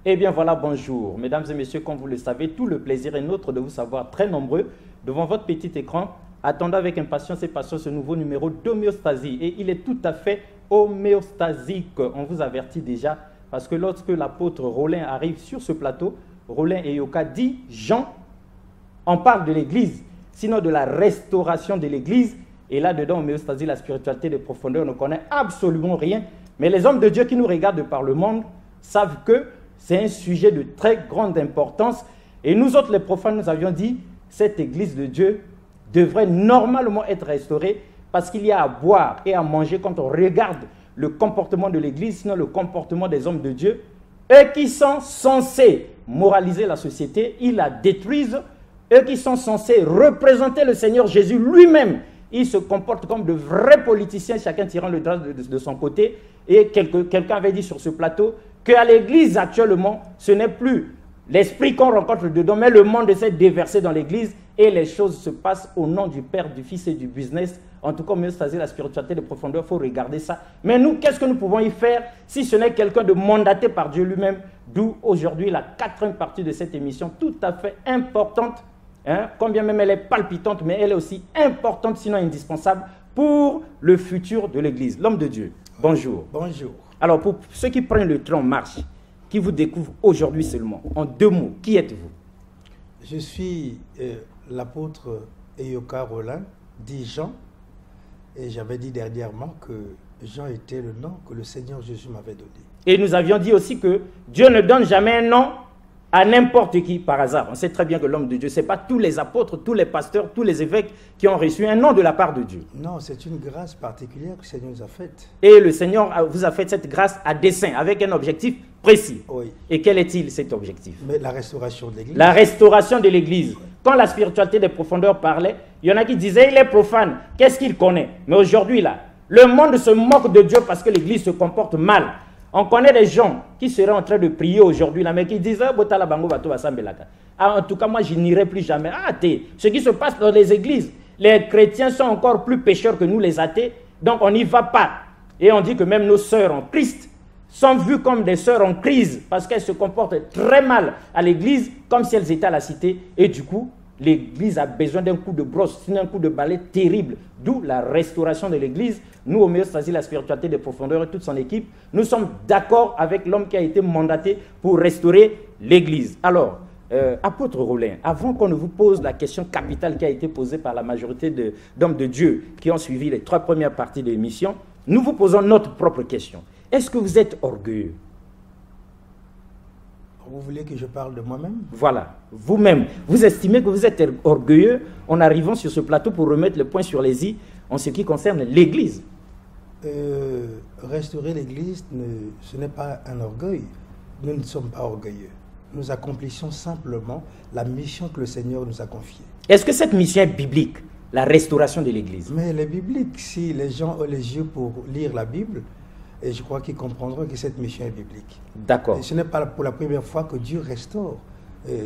Eh bien voilà, bonjour. Mesdames et messieurs, comme vous le savez, tout le plaisir est nôtre de vous savoir très nombreux devant votre petit écran, attendant avec impatience et patience ce nouveau numéro d'homéostasie. Et il est tout à fait homéostasique. On vous avertit déjà, parce que lorsque l'apôtre Rollin arrive sur ce plateau, Rollin et Yoka dit « Jean, on parle de l'Église, sinon de la restauration de l'Église. » Et là-dedans, homéostasie, la spiritualité de profondeur, on ne connaît absolument rien. Mais les hommes de Dieu qui nous regardent de par le monde savent que c'est un sujet de très grande importance. Et nous autres, les profanes, nous avions dit cette Église de Dieu devrait normalement être restaurée parce qu'il y a à boire et à manger quand on regarde le comportement de l'Église, sinon le comportement des hommes de Dieu. Eux qui sont censés moraliser la société, ils la détruisent. Eux qui sont censés représenter le Seigneur Jésus lui-même, ils se comportent comme de vrais politiciens, chacun tirant le drap de son côté. Et quelqu'un avait dit sur ce plateau qu'à l'Église actuellement, ce n'est plus l'esprit qu'on rencontre dedans, mais le monde s'est déversé dans l'Église et les choses se passent au nom du Père, du Fils et du business. En tout cas, homéostasie, la spiritualité de profondeur, il faut regarder ça. Mais nous, qu'est-ce que nous pouvons y faire si ce n'est quelqu'un de mandaté par Dieu lui-même? D'où aujourd'hui la 4e partie de cette émission tout à fait importante. Combien même elle est palpitante, mais elle est aussi importante, sinon indispensable, pour le futur de l'Église. L'homme de Dieu, bonjour. Bonjour. Alors, pour ceux qui prennent le train en marche, qui vous découvrent aujourd'hui seulement, en 2 mots, qui êtes-vous? Je suis l'apôtre Yoka Rollin, dit Jean, et j'avais dit dernièrement que Jean était le nom que le Seigneur Jésus m'avait donné. Et nous avions dit aussi que Dieu ne donne jamais un nom à n'importe qui par hasard. On sait très bien que l'homme de Dieu, ce n'est pas tous les apôtres, tous les pasteurs, tous les évêques qui ont reçu un nom de la part de Dieu. Non, c'est une grâce particulière que le Seigneur nous a faite. Et le Seigneur vous a fait cette grâce à dessein, avec un objectif précis. Oui. Et quel est-il cet objectif? Mais la restauration de l'Église. La restauration de l'Église. Quand la spiritualité des profondeurs parlait, il y en a qui disaient, il est profane, qu'est-ce qu'il connaît? Mais aujourd'hui là, le monde se moque de Dieu parce que l'Église se comporte mal. On connaît des gens qui seraient en train de prier aujourd'hui, mais qui disent en tout cas, moi, je n'irai plus jamais. Ce qui se passe dans les églises, les chrétiens sont encore plus pécheurs que nous, les athées, donc on n'y va pas. Et on dit que même nos sœurs en Christ sont vues comme des sœurs en crise parce qu'elles se comportent très mal à l'église, comme si elles étaient à la cité. Et du coup, l'église a besoin d'un coup de brosse, sinon un coup de balai terrible. D'où la restauration de l'église. Nous, homéostasie, la spiritualité des profondeurs et toute son équipe, nous sommes d'accord avec l'homme qui a été mandaté pour restaurer l'église. Alors, apôtre Rollin, avant qu'on ne vous pose la question capitale qui a été posée par la majorité d'hommes de Dieu qui ont suivi les 3 premières parties de l'émission, nous vous posons notre propre question. Est-ce que vous êtes orgueilleux? Vous voulez que je parle de moi-même? Voilà, vous-même. Vous estimez que vous êtes orgueilleux en arrivant sur ce plateau pour remettre le point sur les i en ce qui concerne l'Église? Restaurer l'Église, ce n'est pas un orgueil. Nous ne sommes pas orgueilleux. Nous accomplissons simplement la mission que le Seigneur nous a confiée. Est-ce que cette mission est biblique, la restauration de l'Église? Mais elle est biblique. Si les gens ont les yeux pour lire la Bible, et je crois qu'ils comprendront que cette mission est biblique. D'accord. Et ce n'est pas pour la première fois que Dieu restaure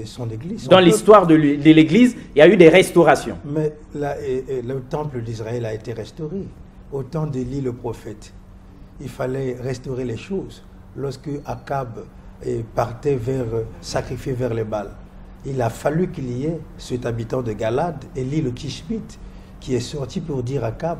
son Église. Dans l'histoire de l'Église, il y a eu des restaurations. Mais le temple d'Israël a été restauré. Au temps d'Élie le prophète, il fallait restaurer les choses. Lorsque Akab partait sacrifier vers les Baals, il a fallu qu'il y ait cet habitant de Galade, Élie le Tishbite, qui est sorti pour dire à Akab,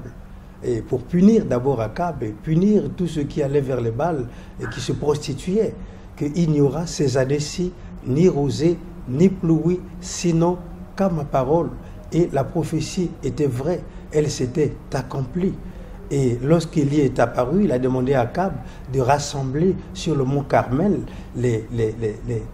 et pour punir d'abord Akab et punir tous ceux qui allaient vers les Baals et qui se prostituaient, qu'il n'y aura ces années-ci ni rosée, ni pluie, sinon qu'à ma parole. Et la prophétie était vraie, elle s'était accomplie. Et lorsqu'Élie est apparu, il a demandé à Akab de rassembler sur le mont Carmel les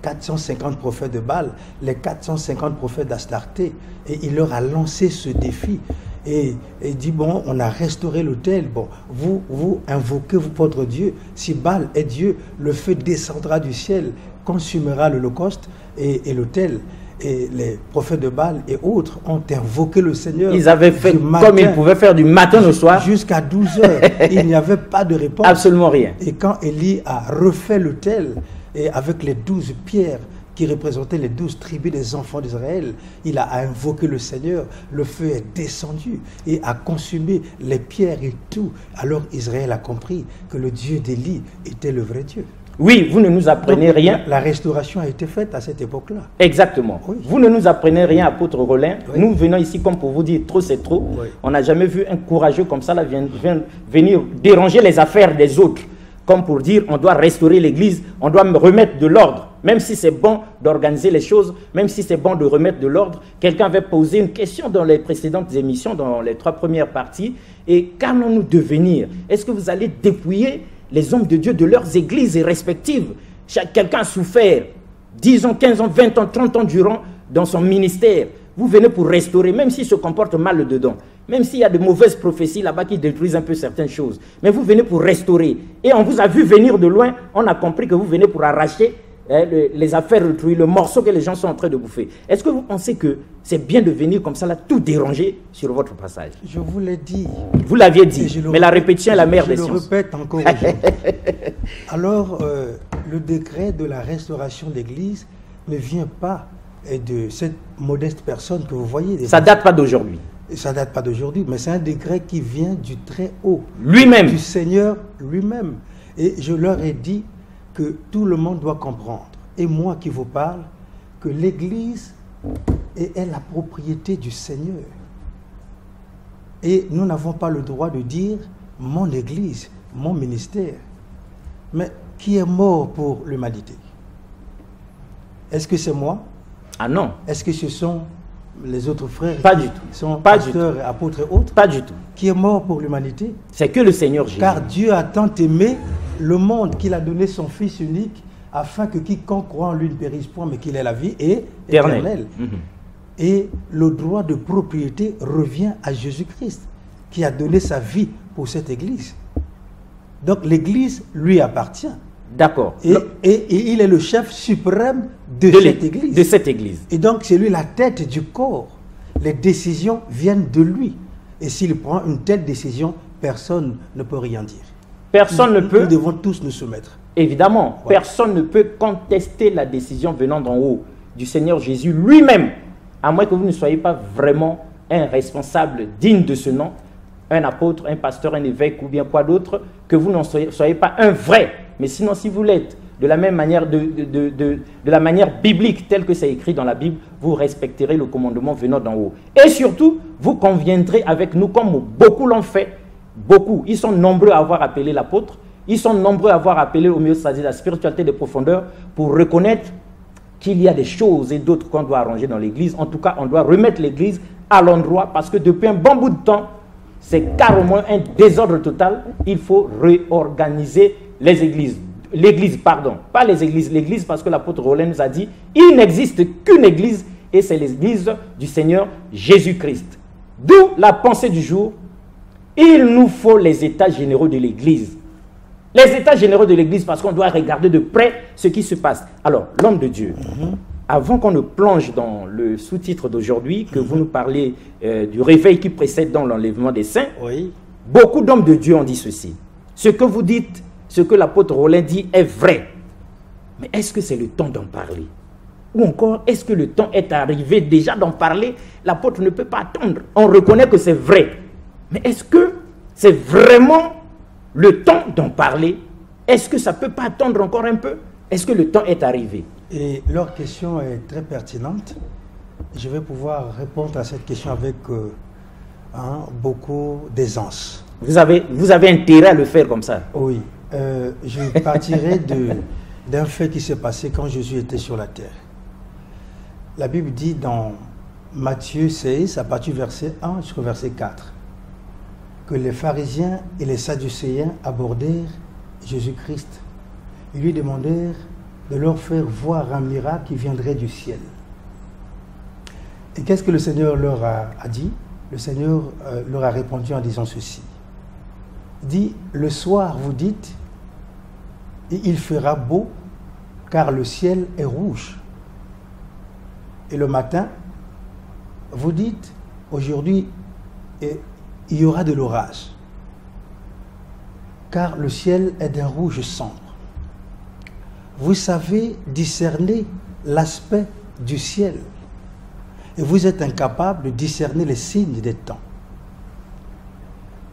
450 prophètes de Baal, les 450 prophètes d'Astarté. Et il leur a lancé ce défi. Et il dit, bon, on a restauré l'autel. Bon, vous invoquez votre Dieu. Si Baal est Dieu, le feu descendra du ciel, consumera l'holocauste et l'autel. Et les prophètes de Baal et autres ont invoqué le Seigneur. Ils avaient fait comme ils pouvaient faire du matin au soir. Jusqu'à 12 heures. Il n'y avait pas de réponse. Absolument rien. Et quand Élie a refait l'autel, et avec les 12 pierres qui représentaient les 12 tribus des enfants d'Israël, il a invoqué le Seigneur. Le feu est descendu et a consumé les pierres et tout. Alors Israël a compris que le Dieu d'Élie était le vrai Dieu. Oui, vous ne nous apprenez rien. La restauration a été faite à cette époque-là. Exactement. Oui. Vous ne nous apprenez rien, apôtre Rollin. Oui. Nous venons ici comme pour vous dire trop c'est trop. Oui. On n'a jamais vu un courageux comme ça là, venir déranger les affaires des autres. Comme pour dire on doit restaurer l'église, on doit remettre de l'ordre. Même si c'est bon d'organiser les choses, même si c'est bon de remettre de l'ordre. Quelqu'un avait posé une question dans les précédentes émissions, dans les 3 premières parties. Et qu'allons-nous devenir? Est-ce que vous allez dépouiller les hommes de Dieu de leurs églises respectives? Quelqu'un a souffert 10 ans, 15 ans, 20 ans, 30 ans durant dans son ministère. Vous venez pour restaurer, même s'il se comporte mal dedans. Même s'il y a de mauvaises prophéties là-bas qui détruisent un peu certaines choses. Mais vous venez pour restaurer. Et on vous a vu venir de loin, on a compris que vous venez pour arracher les affaires d'autrui, le morceau que les gens sont en train de bouffer. Est-ce que vous pensez que c'est bien de venir comme ça, là, tout déranger sur votre passage? Je vous l'ai dit. Vous l'aviez dit, mais la répétition est la mère des sciences. Je le répète encore aujourd'hui. Alors, le décret de la restauration de l'Église ne vient pas de cette modeste personne que vous voyez. Ça ne date pas d'aujourd'hui. Ça ne date pas d'aujourd'hui, mais c'est un décret qui vient du Très-Haut. Lui-même. Du Seigneur lui-même. Et je leur ai dit que tout le monde doit comprendre, et moi qui vous parle, que l'Église est la propriété du Seigneur. Et nous n'avons pas le droit de dire « mon Église, mon ministère ». Mais qui est mort pour l'humanité? Est-ce que c'est moi? Ah non. Est-ce que ce sont les autres frères? Pas du tout. Sont pasteurs, apôtres et autres? Pas du tout. Qui est mort pour l'humanité? C'est que le Seigneur Jésus. Car Dieu a tant aimé le monde qu'il a donné son Fils unique, afin que quiconque croit en lui ne périsse point, mais qu'il ait la vie éternelle. Et le droit de propriété revient à Jésus-Christ, qui a donné sa vie pour cette Église. Donc l'Église lui appartient. D'accord. Et il est le chef suprême de cette Église. De cette Église. Et donc c'est lui la tête du corps. Les décisions viennent de lui. Et s'il prend une telle décision, personne ne peut rien dire. Personne ne peut. Nous devons tous nous soumettre. Évidemment, voilà. Personne ne peut contester la décision venant d'en haut, du Seigneur Jésus lui-même, à moins que vous ne soyez pas vraiment un responsable digne de ce nom, un apôtre, un pasteur, un évêque ou bien quoi d'autre, que vous n'en soyez pas un vrai. Mais sinon, si vous l'êtes de la même manière, de la manière biblique, telle que c'est écrit dans la Bible, vous respecterez le commandement venant d'en haut. Et surtout, vous conviendrez avec nous, comme beaucoup l'ont fait. Beaucoup. Ils sont nombreux à avoir appelé l'apôtre. Ils sont nombreux à avoir appelé au milieu, c'est-à-dire la spiritualité des profondeurs, pour reconnaître qu'il y a des choses et d'autres qu'on doit arranger dans l'Église. En tout cas, on doit remettre l'Église à l'endroit parce que depuis un bon bout de temps, c'est carrément un désordre total. Il faut réorganiser les églises. L'église, pardon, pas les églises. L'église, parce que l'apôtre Rollin nous a dit, il n'existe qu'une église et c'est l'église du Seigneur Jésus-Christ. D'où la pensée du jour. Il nous faut les états généraux de l'Église. Les états généraux de l'Église, parce qu'on doit regarder de près ce qui se passe. Alors, l'homme de Dieu, avant qu'on ne plonge dans le sous-titre d'aujourd'hui, que vous nous parlez du réveil qui précède dans l'enlèvement des saints, beaucoup d'hommes de Dieu ont dit ceci. Ce que vous dites, ce que l'apôtre Rollin dit est vrai. Mais est-ce que c'est le temps d'en parler? Ou encore, est-ce que le temps est arrivé déjà d'en parler? L'apôtre ne peut pas attendre. On reconnaît que c'est vrai. Mais est-ce que c'est vraiment le temps d'en parler? Est-ce que ça ne peut pas attendre encore un peu? Est-ce que le temps est arrivé? Et leur question est très pertinente. Je vais pouvoir répondre à cette question avec beaucoup d'aisance. Vous avez intérêt à le faire comme ça? Oui. Je partirai d'un fait qui s'est passé quand Jésus était sur la terre. La Bible dit dans Matthieu 16, à partir du verset 1 jusqu'au verset 4, que les pharisiens et les sadducéens abordèrent Jésus-Christ. Ils lui demandèrent de leur faire voir un miracle qui viendrait du ciel. Et qu'est-ce que le Seigneur leur a dit? Le Seigneur leur a répondu en disant ceci. Il dit, le soir vous dites, et il fera beau, car le ciel est rouge. Et le matin, vous dites, aujourd'hui, il y aura de l'orage, car le ciel est d'un rouge sombre. Vous savez discerner l'aspect du ciel, et vous êtes incapable de discerner les signes des temps.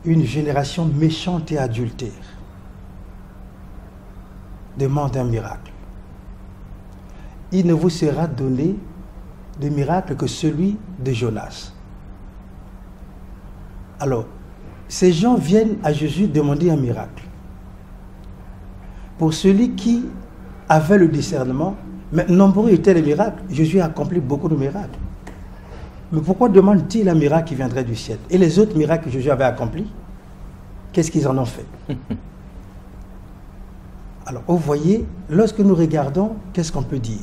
Une génération méchante et adultère. demande un miracle. Il ne vous sera donné de miracle que celui de Jonas. Alors, ces gens viennent à Jésus demander un miracle. Pour celui qui avait le discernement, mais nombreux étaient les miracles. Jésus a accompli beaucoup de miracles. Mais pourquoi demande-t-il un miracle qui viendrait du ciel? Et les autres miracles que Jésus avait accomplis, qu'est-ce qu'ils en ont fait? Alors, vous voyez, lorsque nous regardons, qu'est-ce qu'on peut dire?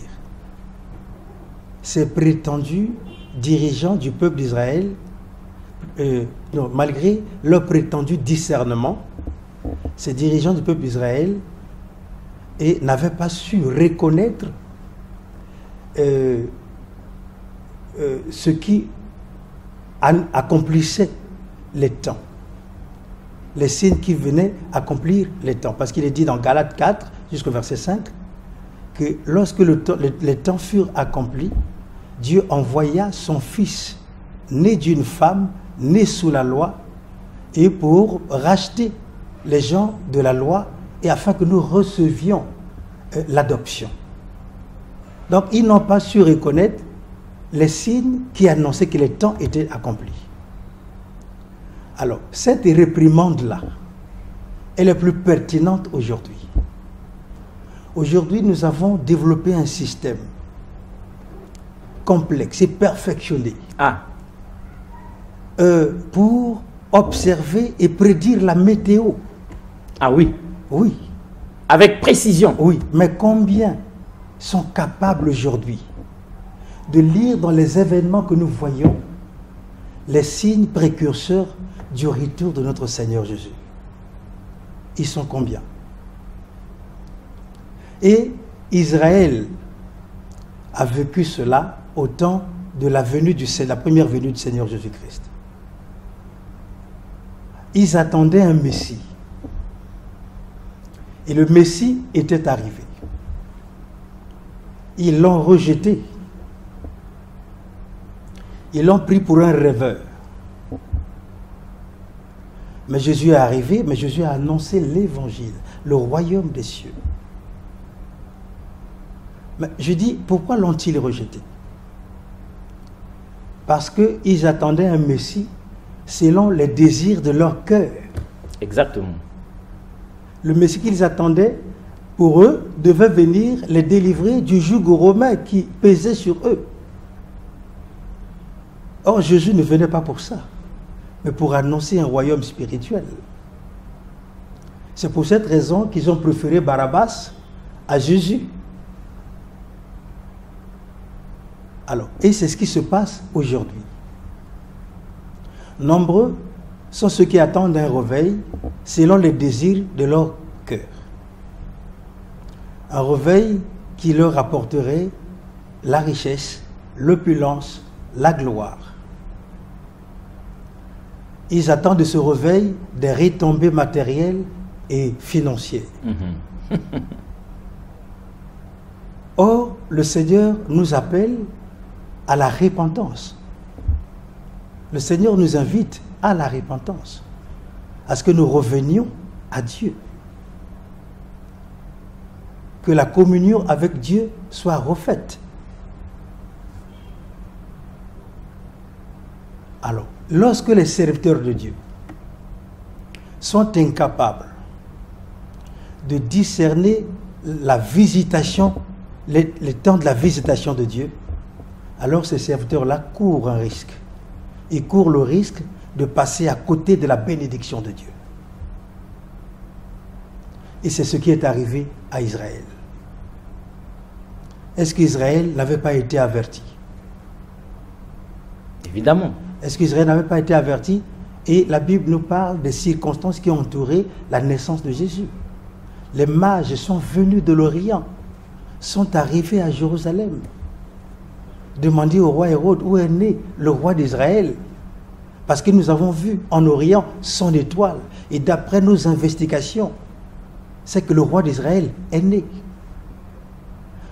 Ces prétendus dirigeants du peuple d'Israël, malgré leur prétendu discernement, ces dirigeants du peuple d'Israël n'avaient pas su reconnaître ce qui accomplissait les temps, les signes qui venaient accomplir les temps. Parce qu'il est dit dans Galates 4, jusqu'au verset 5, que lorsque les temps furent accomplis, Dieu envoya son Fils, né d'une femme, né sous la loi, et pour racheter les gens de la loi, et afin que nous recevions l'adoption. Donc, ils n'ont pas su reconnaître les signes qui annonçaient que les temps étaient accomplis. Alors, cette réprimande-là, elle est plus pertinente aujourd'hui. Aujourd'hui, nous avons développé un système complexe et perfectionné pour observer et prédire la météo. Ah oui? Oui. Avec précision? Oui, mais combien sont capables aujourd'hui de lire dans les événements que nous voyons les signes précurseurs du retour de notre Seigneur Jésus? Ils sont combien? Et Israël a vécu cela au temps de la première venue du Seigneur Jésus-Christ. Ils attendaient un Messie. Et le Messie était arrivé. Ils l'ont rejeté. Ils l'ont pris pour un rêveur. Mais Jésus est arrivé, mais Jésus a annoncé l'évangile, le royaume des cieux. Mais je dis, pourquoi l'ont-ils rejeté? Parce qu'ils attendaient un Messie selon les désirs de leur cœur. Exactement. Le Messie qu'ils attendaient, pour eux, devait venir les délivrer du joug romain qui pesait sur eux. Or, Jésus ne venait pas pour ça, mais pour annoncer un royaume spirituel. C'est pour cette raison qu'ils ont préféré Barabbas à Jésus. Alors, et c'est ce qui se passe aujourd'hui. Nombreux sont ceux qui attendent un réveil selon les désirs de leur cœur. Un réveil qui leur apporterait la richesse, l'opulence, la gloire. Ils attendent de ce réveil des retombées matérielles et financières. Or, le Seigneur nous appelle à la repentance. Le Seigneur nous invite à la repentance, à ce que nous revenions à Dieu. Que la communion avec Dieu soit refaite. Alors, lorsque les serviteurs de Dieu sont incapables de discerner la visitation, les temps de la visitation de Dieu, alors ces serviteurs-là courent un risque. Ils courent le risque de passer à côté de la bénédiction de Dieu. Et c'est ce qui est arrivé à Israël. Est-ce qu'Israël n'avait pas été averti? Évidemment. Est-ce qu'Israël n'avait pas été averti? Et la Bible nous parle des circonstances qui ont entouré la naissance de Jésus. Les mages sont venus de l'Orient, sont arrivés à Jérusalem. Demandez au roi Hérode où est né le roi d'Israël. Parce que nous avons vu en Orient son étoile. Et d'après nos investigations, c'est que le roi d'Israël est né.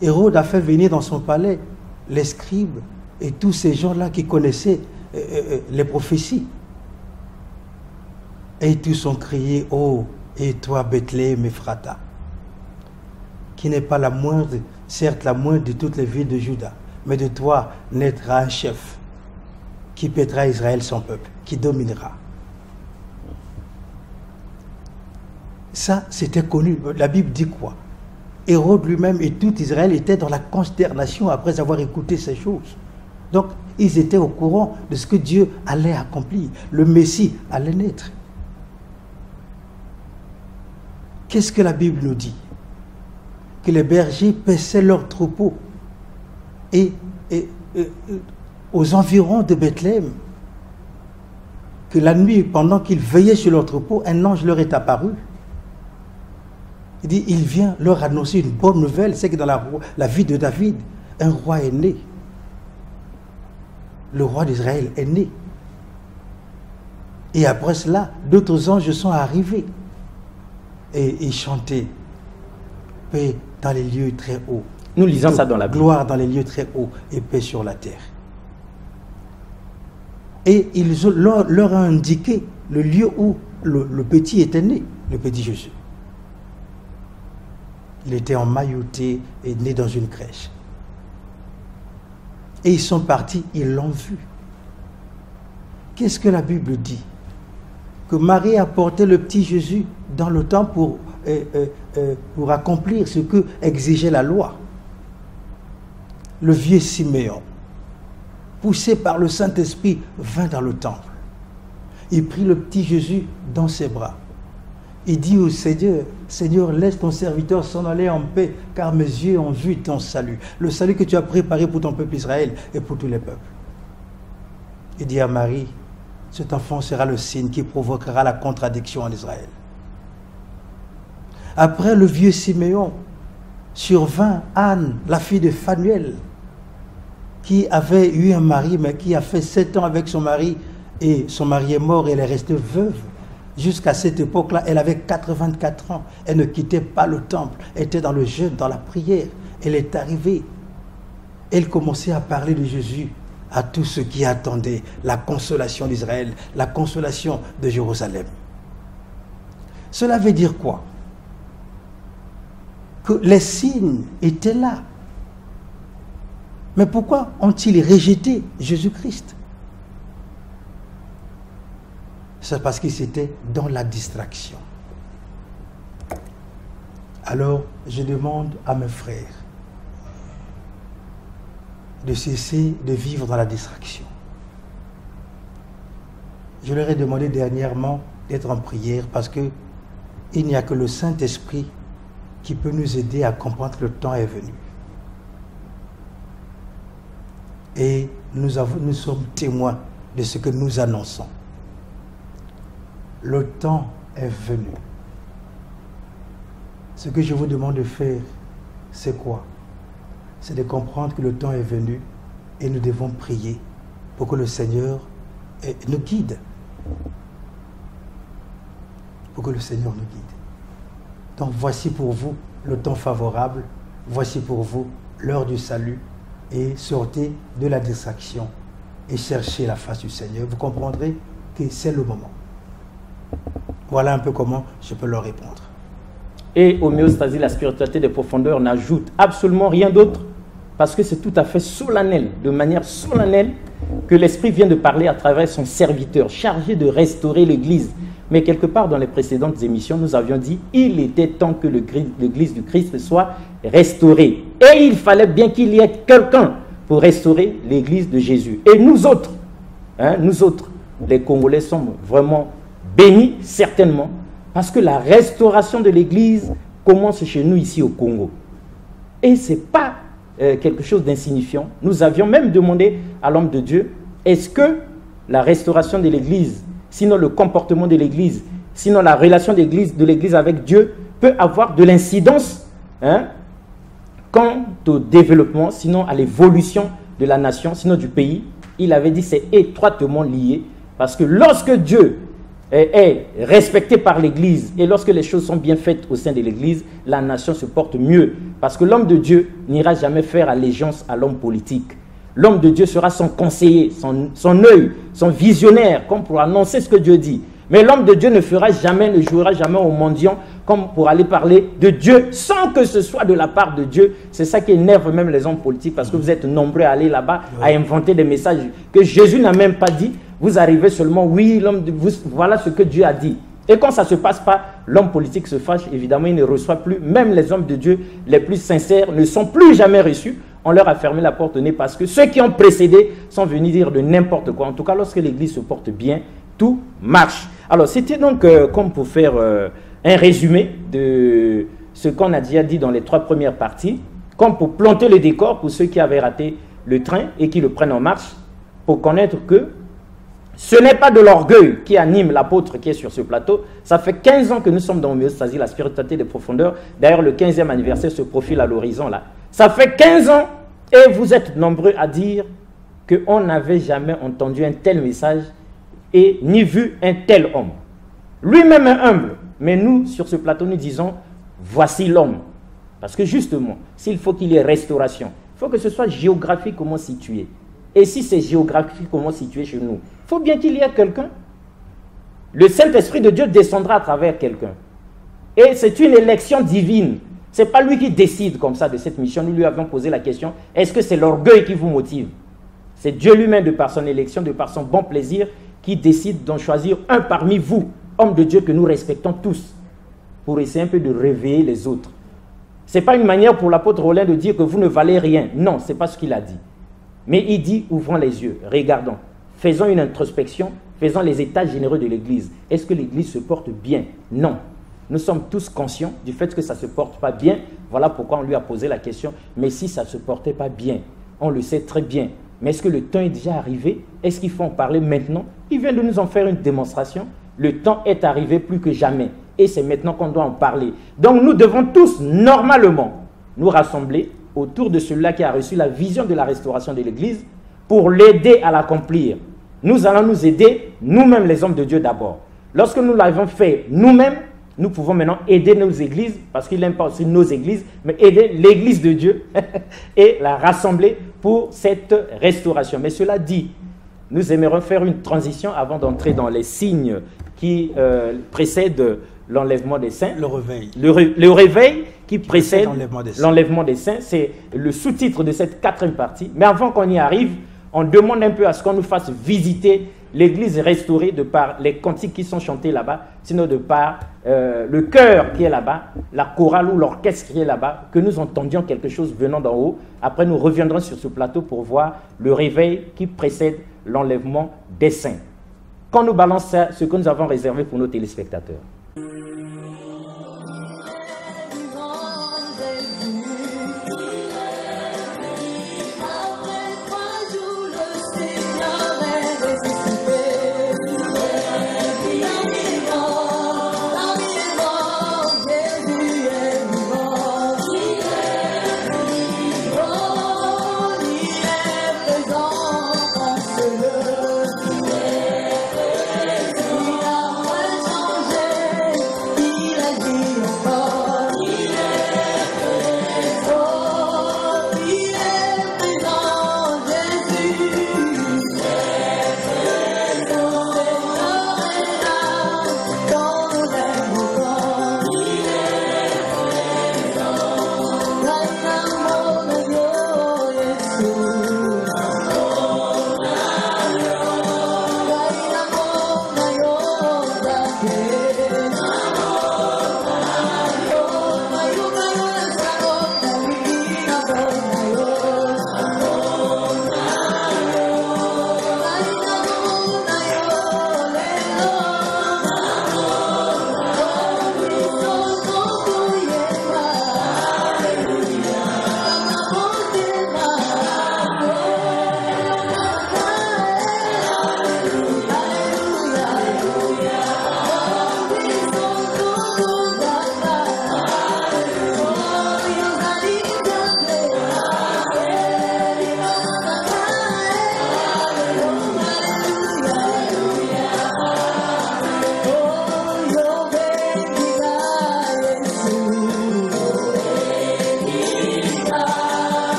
Hérode a fait venir dans son palais les scribes et tous ces gens-là qui connaissaient les prophéties. Et tous ont crié, oh, et toi Bethléem Ephrata, qui n'est pas la moindre, certes la moindre de toutes les villes de Juda, mais de toi naîtra un chef qui paîtra Israël son peuple, qui dominera. Ça, c'était connu. La Bible dit quoi? Hérode lui-même et tout Israël étaient dans la consternation après avoir écouté ces choses. Donc, ils étaient au courant de ce que Dieu allait accomplir. Le Messie allait naître. Qu'est-ce que la Bible nous dit? Que les bergers paissaient leurs troupeaux et aux environs de Bethléem, que la nuit, pendant qu'ils veillaient sur leurs troupeaux, un ange leur est apparu. Il dit, il vient leur annoncer une bonne nouvelle, c'est que dans la vie de David, un roi est né. Le roi d'Israël est né. Et après cela, d'autres anges sont arrivés. Et ils chantaient paix dans les lieux très hauts. Nous lisons ça dans la Bible. Gloire dans les lieux très hauts et paix sur la terre. Et ils leur ont indiqué le lieu où le petit était né, le petit Jésus. Il était emmailloté et né dans une crèche. Et ils sont partis, ils l'ont vu. Qu'est-ce que la Bible dit? Que Marie a porté le petit Jésus dans le temple pour accomplir ce que exigeait la loi. Le vieux Siméon, poussé par le Saint-Esprit, vint dans le temple. Il prit le petit Jésus dans ses bras. Il dit au Seigneur, Seigneur, laisse ton serviteur s'en aller en paix, car mes yeux ont vu ton salut. Le salut que tu as préparé pour ton peuple Israël et pour tous les peuples. Il dit à Marie, cet enfant sera le signe qui provoquera la contradiction en Israël. Après le vieux Siméon, survint Anne, la fille de Phanuel, qui avait eu un mari, mais qui a fait 7 ans avec son mari, et son mari est mort et elle est restée veuve. Jusqu'à cette époque-là, elle avait 84 ans. Elle ne quittait pas le temple. Elle était dans le jeûne, dans la prière. Elle est arrivée. Elle commençait à parler de Jésus à tous ceux qui attendaient la consolation d'Israël, la consolation de Jérusalem. Cela veut dire quoi? Que les signes étaient là. Mais pourquoi ont-ils rejeté Jésus-Christ? C'est parce qu'ils étaient dans la distraction. Alors, je demande à mes frères de cesser de vivre dans la distraction. Je leur ai demandé dernièrement d'être en prière parce que il n'y a que le Saint-Esprit qui peut nous aider à comprendre que le temps est venu. Et nous sommes témoins de ce que nous annonçons. Le temps est venu. Ce que je vous demande de faire, c'est quoi? C'est de comprendre que le temps est venu et nous devons prier pour que le Seigneur nous guide. Pour que le Seigneur nous guide. Donc voici pour vous le temps favorable, voici pour vous l'heure du salut, et sortez de la distraction et cherchez la face du Seigneur. Vous comprendrez que c'est le moment. Voilà un peu comment je peux leur répondre. Et homéostasie, la spiritualité des profondeurs n'ajoute absolument rien d'autre, parce que c'est tout à fait solennel, de manière solennelle, que l'Esprit vient de parler à travers son serviteur, chargé de restaurer l'Église. Mais quelque part dans les précédentes émissions, nous avions dit il était temps que l'Église du Christ soit restaurée. Et il fallait bien qu'il y ait quelqu'un pour restaurer l'Église de Jésus. Et nous autres, les Congolais, sommes vraiment bénis, certainement, parce que la restauration de l'Église commence chez nous ici au Congo. Et ce n'est pas quelque chose d'insignifiant. Nous avions même demandé à l'homme de Dieu, est-ce que la restauration de l'Église, sinon le comportement de l'Église, sinon la relation de l'Église avec Dieu, peut avoir de l'incidence quant au développement, sinon à l'évolution de la nation, sinon du pays. Il avait dit c'est étroitement lié, parce que lorsque Dieu est respecté par l'Église et lorsque les choses sont bien faites au sein de l'Église, la nation se porte mieux. Parce que l'homme de Dieu n'ira jamais faire allégeance à l'homme politique. L'homme de Dieu sera son conseiller, son œil, son visionnaire, comme pour annoncer ce que Dieu dit. Mais l'homme de Dieu ne fera jamais, ne jouera jamais au mendiant comme pour aller parler de Dieu sans que ce soit de la part de Dieu. C'est ça qui énerve même les hommes politiques parce que vous êtes nombreux à aller là-bas, à inventer des messages que Jésus n'a même pas dit. Vous arrivez seulement, oui, voilà ce que Dieu a dit. Et quand ça ne se passe pas, l'homme politique se fâche, évidemment, il ne reçoit plus. Même les hommes de Dieu les plus sincères ne sont plus jamais reçus. On leur a fermé la porte au nez parce que ceux qui ont précédé sont venus dire de n'importe quoi. En tout cas, lorsque l'Église se porte bien, tout marche. Alors, c'était donc comme pour faire un résumé de ce qu'on a déjà dit dans les 3 premières parties, comme pour planter le décor pour ceux qui avaient raté le train et qui le prennent en marche, pour connaître que ce n'est pas de l'orgueil qui anime l'apôtre qui est sur ce plateau. Ça fait 15 ans que nous sommes dans l'homéostasie, la spiritualité des profondeurs. D'ailleurs, le 15e anniversaire se profile à l'horizon là. Ça fait 15 ans et vous êtes nombreux à dire qu'on n'avait jamais entendu un tel message et ni vu un tel homme. Lui-même est humble, mais nous, sur ce plateau, nous disons, voici l'homme. Parce que justement, s'il faut qu'il y ait restauration, il faut que ce soit géographiquement situé. Et si c'est géographiquement situé chez nous, il faut bien qu'il y ait quelqu'un. Le Saint-Esprit de Dieu descendra à travers quelqu'un. Et c'est une élection divine. Ce n'est pas lui qui décide comme ça de cette mission. Nous lui avions posé la question, est-ce que c'est l'orgueil qui vous motive? C'est Dieu lui-même, de par son élection, de par son bon plaisir, qui décide d'en choisir un parmi vous, hommes de Dieu que nous respectons tous, pour essayer un peu de réveiller les autres. Ce n'est pas une manière pour l'apôtre Rollin de dire que vous ne valez rien. Non, ce n'est pas ce qu'il a dit. Mais il dit, ouvrons les yeux, regardons, faisons une introspection, faisons les états généraux de l'Église. Est-ce que l'Église se porte bien? Non. Nous sommes tous conscients du fait que ça ne se porte pas bien. Voilà pourquoi on lui a posé la question. Mais si ça ne se portait pas bien, on le sait très bien. Mais est-ce que le temps est déjà arrivé? Est-ce qu'il faut en parler maintenant? Il vient de nous en faire une démonstration. Le temps est arrivé plus que jamais. Et c'est maintenant qu'on doit en parler. Donc nous devons tous, normalement, nous rassembler autour de celui-là qui a reçu la vision de la restauration de l'Église pour l'aider à l'accomplir. Nous allons nous aider, nous-mêmes les hommes de Dieu d'abord. Lorsque nous l'avons fait nous-mêmes, nous pouvons maintenant aider nos églises, parce qu'il n'aime pas aussi nos églises, mais aider l'Église de Dieu et la rassembler pour cette restauration. Mais cela dit, nous aimerions faire une transition avant d'entrer dans les signes qui précèdent l'enlèvement des saints. Le réveil. Le réveil qui précède l'enlèvement des saints. C'est le sous-titre de cette 4e partie. Mais avant qu'on y arrive, on demande un peu à ce qu'on nous fasse visiter l'église restaurée de par les cantiques qui sont chantés là-bas, sinon de par le chœur qui est là-bas, la chorale ou l'orchestre qui est là-bas, que nous entendions quelque chose venant d'en haut. Après, nous reviendrons sur ce plateau pour voir le réveil qui précède l'enlèvement des saints. Quand nous balançons ce que nous avons réservé pour nos téléspectateurs. Il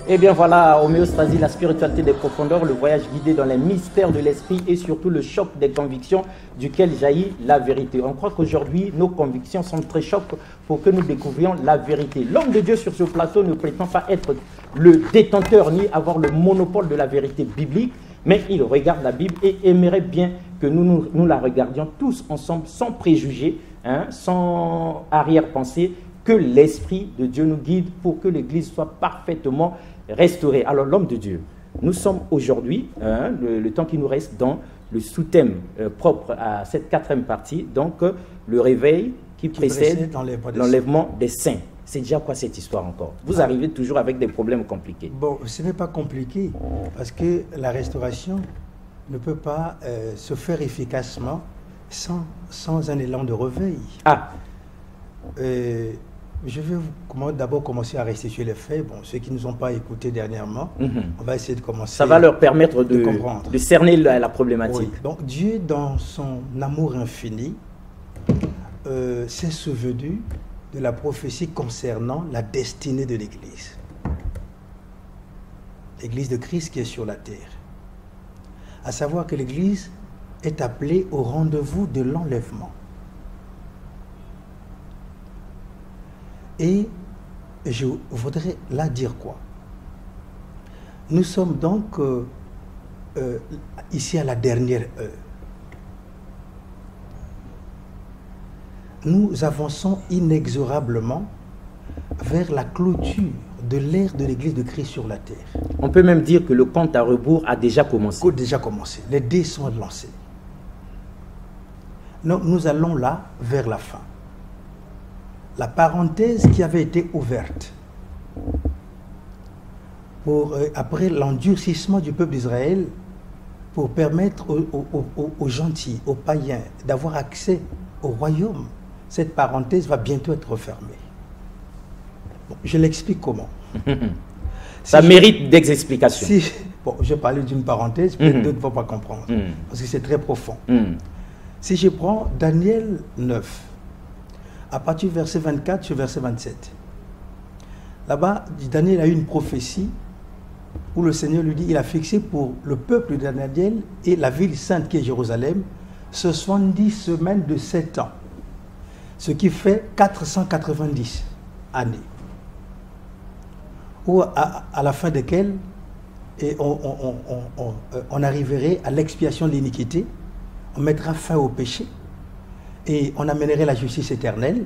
Et bien voilà, homéostasie, la spiritualité des profondeurs, le voyage guidé dans les mystères de l'esprit et surtout le choc des convictions duquel jaillit la vérité. On croit qu'aujourd'hui, nos convictions sont très chocs pour que nous découvrions la vérité. L'homme de Dieu sur ce plateau ne prétend pas être le détenteur ni avoir le monopole de la vérité biblique, mais il regarde la Bible et aimerait bien que nous la regardions tous ensemble, sans préjugés, sans arrière-pensée, que l'Esprit de Dieu nous guide pour que l'Église soit parfaitement restaurée. Alors l'homme de Dieu, nous sommes aujourd'hui, le temps qui nous reste, dans le sous-thème propre à cette 4e partie, donc le réveil qui précède l'enlèvement des saints. C'est déjà quoi cette histoire encore? Vous arrivez toujours avec des problèmes compliqués. Bon, ce n'est pas compliqué, parce que la restauration ne peut pas se faire efficacement sans un élan de réveil. Je vais d'abord commencer à restituer les faits. Bon, ceux qui ne nous ont pas écoutés dernièrement, on va essayer de commencer. Ça va leur permettre de comprendre, de cerner la problématique. Oui. Donc Dieu, dans son amour infini, s'est souvenu de la prophétie concernant la destinée de l'Église. L'Église de Christ qui est sur la terre. À savoir que l'Église est appelée au rendez-vous de l'enlèvement. Et je voudrais là dire quoi? Nous sommes donc ici à la dernière heure. Nous avançons inexorablement vers la clôture de l'ère de l'Église de Christ sur la terre. On peut même dire que le compte à rebours a déjà commencé. Les dés sont lancés. Donc, nous allons là vers la fin. La parenthèse qui avait été ouverte après l'endurcissement du peuple d'Israël pour permettre aux gentils, aux païens d'avoir accès au royaume, cette parenthèse va bientôt être refermée. Bon, je l'explique comment. Ça mérite des explications. Je parlais d'une parenthèse, peut-être d'autres ne vont pas comprendre, parce que c'est très profond. Si je prends Daniel 9, à partir du verset 24 sur verset 27, là-bas, Daniel a eu une prophétie où le Seigneur lui dit, il a fixé pour le peuple de Daniel et la ville sainte qui est Jérusalem, 70 semaines de 7 ans, ce qui fait 490 années, ou à la fin desquelles on arriverait à l'expiation de l'iniquité, on mettra fin au péché, et on amènerait la justice éternelle,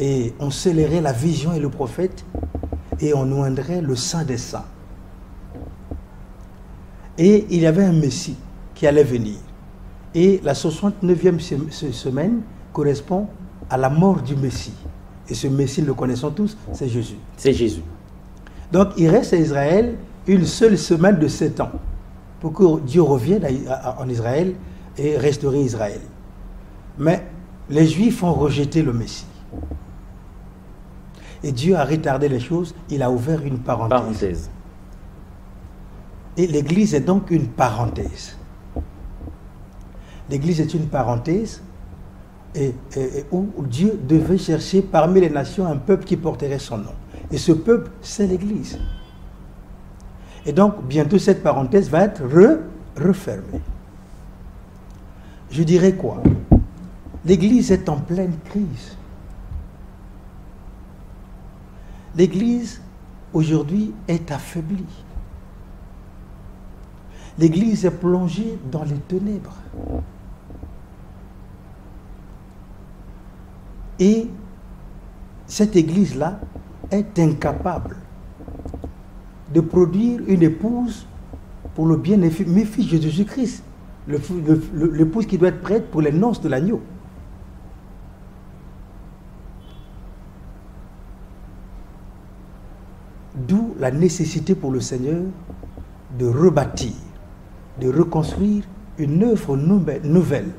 et on scellerait la vision et le prophète, et on oindrait le Saint des Saints. Et il y avait un Messie qui allait venir. Et la 69e semaine correspond à la mort du Messie. Et ce Messie, nous le connaissons tous, c'est Jésus. C'est Jésus. Donc il reste à Israël une seule semaine de 7 ans pour que Dieu revienne en Israël et restaurer Israël. Mais les Juifs ont rejeté le Messie. Et Dieu a retardé les choses, il a ouvert une parenthèse. Et l'Église est donc une parenthèse. L'Église est une parenthèse où Dieu devait chercher parmi les nations un peuple qui porterait son nom. Et ce peuple, c'est l'Église. Et donc, bientôt, cette parenthèse va être refermée. Je dirais quoi? L'Église est en pleine crise. L'Église, aujourd'hui, est affaiblie. L'Église est plongée dans les ténèbres. Et cette Église-là est incapable de produire une épouse pour le bien-aimé fils de Jésus-Christ, l'épouse qui doit être prête pour les noces de l'agneau. D'où la nécessité pour le Seigneur de rebâtir, de reconstruire une œuvre nouvelle.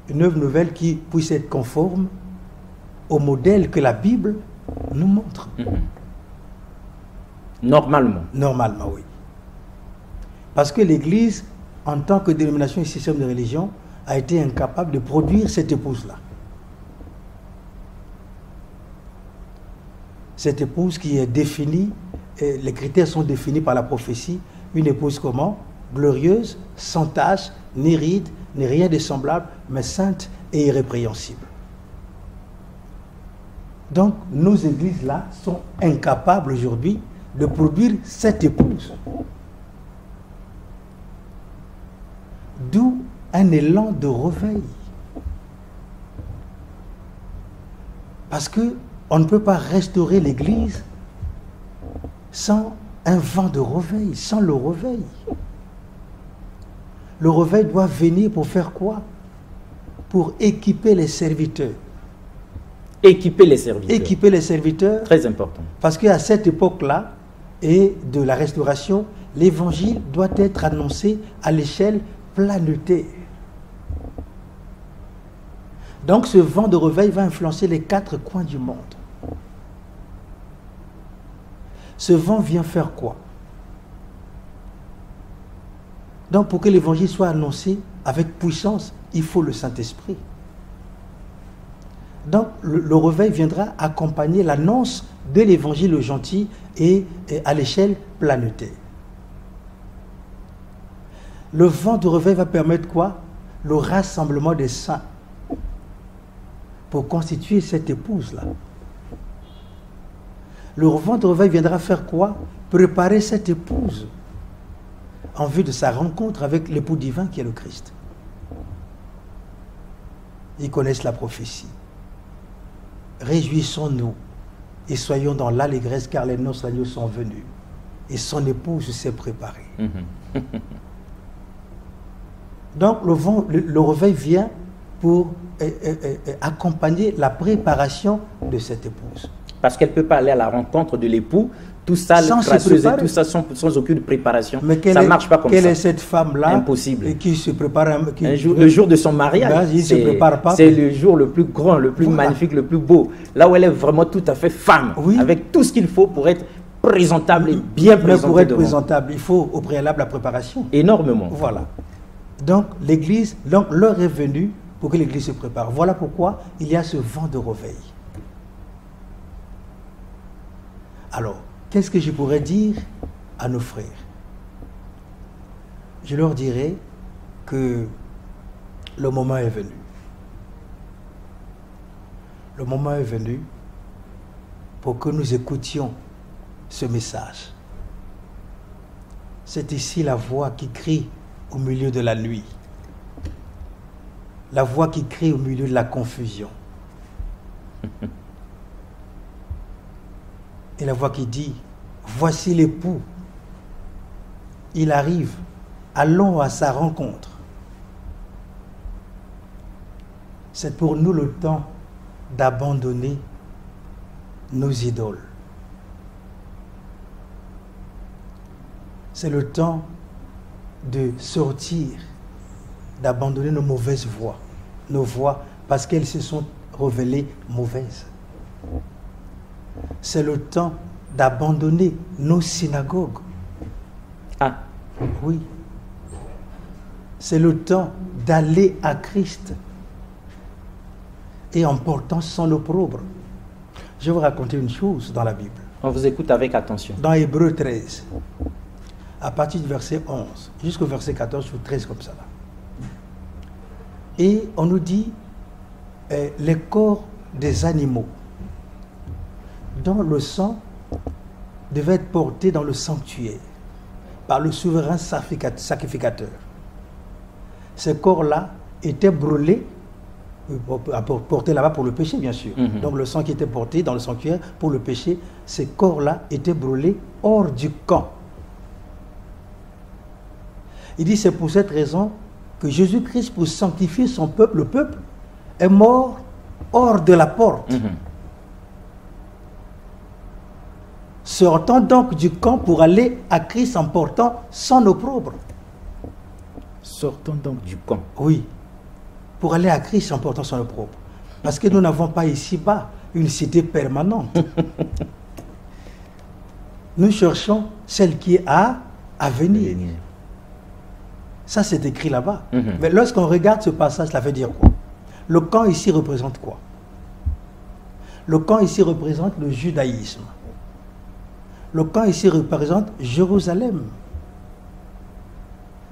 Une œuvre nouvelle qui puisse être conforme au modèle que la Bible nous montre. Normalement. Normalement, oui. Parce que l'Église, en tant que dénomination et système de religion, a été incapable de produire cette épouse-là. Cette épouse qui est définie, les critères sont définis par la prophétie. Une épouse comment? Glorieuse, sans tache, ni ride, ni rien de semblable, mais sainte et irrépréhensible. Donc, nos églises-là sont incapables aujourd'hui de produire cette épouse. D'où un élan de réveil. Parce qu'on ne peut pas restaurer l'Église sans un vent de réveil, sans le réveil. Le réveil doit venir pour faire quoi? Pour équiper les serviteurs. Équiper les serviteurs. Équiper les serviteurs. Très important. Parce qu'à cette époque-là, et de la restauration, l'évangile doit être annoncé à l'échelle planétaire. Donc ce vent de réveil va influencer les 4 coins du monde. Ce vent vient faire quoi? Donc pour que l'évangile soit annoncé avec puissance, il faut le Saint-Esprit. Donc le réveil viendra accompagner l'annonce de l'évangile gentil et à l'échelle planétaire. Le vent de réveil va permettre quoi? Le rassemblement des saints pour constituer cette épouse-là. Le vent de réveil viendra faire quoi? Préparer cette épouse en vue de sa rencontre avec l'époux divin qui est le Christ. Ils connaissent la prophétie. Réjouissons-nous et soyons dans l'allégresse car les noces d'agneau sont venues et son épouse s'est préparée. Donc le réveil vient pour accompagner la préparation de cette épouse. Parce qu'elle ne peut pas aller à la rencontre de l'époux, tout ça, tout ça sans aucune préparation. Mais ça ne marche pas comme ça. Quelle est cette femme-là? Impossible. Et qui se prépare le jour de son mariage, c'est le jour le plus grand, le plus magnifique, le plus beau. Là où elle est vraiment tout à fait femme, avec tout ce qu'il faut pour être présentable et bien présentable. Mais pour être présentable, il faut au préalable la préparation. Énormément. Voilà. Donc l'Église, l'heure est venue pour que l'Église se prépare. Voilà pourquoi il y a ce vent de réveil. Alors, qu'est-ce que je pourrais dire à nos frères? Je leur dirais que le moment est venu. Le moment est venu pour que nous écoutions ce message. C'est ici la voix qui crie au milieu de la nuit. La voix qui crie au milieu de la confusion. Et la voix qui dit, voici l'époux. Il arrive. Allons à sa rencontre. C'est pour nous le temps d'abandonner nos idoles. C'est le temps de sortir, d'abandonner nos mauvaises voies. Nos voies, parce qu'elles se sont révélées mauvaises. C'est le temps d'abandonner nos synagogues. Ah. Oui. C'est le temps d'aller à Christ et en portant son opprobre. Je vais vous raconter une chose dans la Bible. On vous écoute avec attention. Dans Hébreux 13, à partir du verset 11 jusqu'au verset 14 ou 13 comme ça. Là. Et on nous dit les corps des animaux dont le sang devait être porté dans le sanctuaire par le souverain sacrificateur. Ces corps-là étaient brûlés, portés là-bas pour le péché, bien sûr. Donc le sang qui était porté dans le sanctuaire pour le péché, ces corps-là étaient brûlés hors du camp. Il dit, c'est pour cette raison que Jésus-Christ, pour sanctifier son peuple, le peuple, est mort hors de la porte. Sortant donc du camp pour aller à Christ en portant son opprobre. Sortons donc du camp. Oui, pour aller à Christ en portant son opprobre. Parce que nous n'avons pas ici-bas une cité permanente. Nous cherchons celle qui est à venir. Ça, c'est écrit là-bas. Mais lorsqu'on regarde ce passage, ça veut dire quoi? Le camp ici représente quoi? Le camp ici représente le judaïsme. Le camp ici représente Jérusalem.